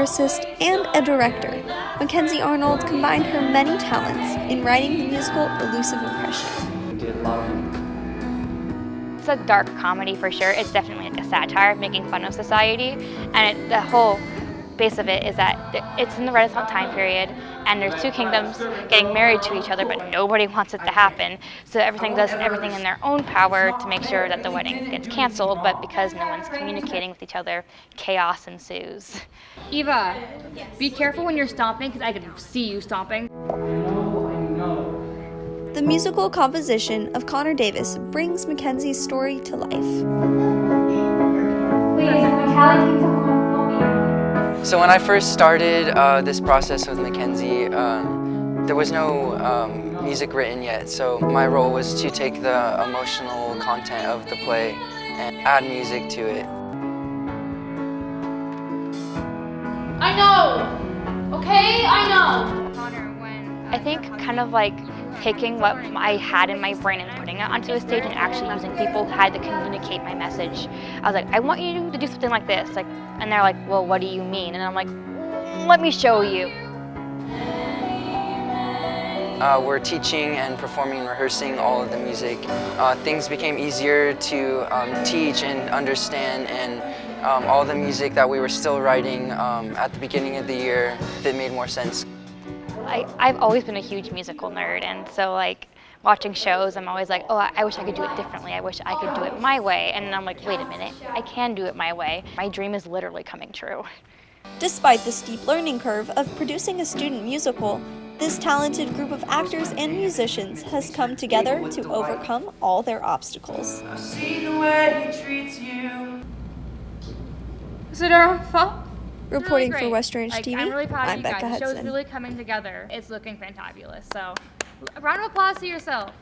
lyricist, and a director, Mackenzie Arnold combined her many talents in writing the musical Illusive Impressions. It's a dark comedy for sure. It's definitely like a satire making fun of society, and the whole base of it is that it's in the Renaissance time period, and there's two kingdoms getting married to each other, but nobody wants it to happen. So everything does everything in their own power to make sure that the wedding gets canceled, but because no one's communicating with each other, chaos ensues. Eva, be careful when you're stomping, because I can see you stomping. The musical composition of Connor Davis brings Mackenzie's story to life. So when I first started this process with Mackenzie, there was no music written yet, so my role was to take the emotional content of the play and add music to it. I know! Okay, I know! I think kind of like taking what I had in my brain and putting it onto a stage and actually using people who had to communicate my message. I was like, I want you to do something like this. And they're like, well, what do you mean? And I'm like, let me show you. We're teaching and performing and rehearsing all of the music. Things became easier to teach and understand, and all the music that we were still writing at the beginning of the year, it made more sense. I've always been a huge musical nerd, and so like watching shows, I'm always like, oh, I wish I could do it differently. I wish I could do it my way. And then I'm like, wait a minute, I can do it my way. My dream is literally coming true. Despite the steep learning curve of producing a student musical, this talented group of actors and musicians has come together to overcome all their obstacles. I see the way he treats you. Is it our fault? Reporting Really for West Range like, TV, I'm really proud of I'm you Becca guys. The show's Hudson. really coming together. It's looking fantabulous. So, a round of applause to yourself.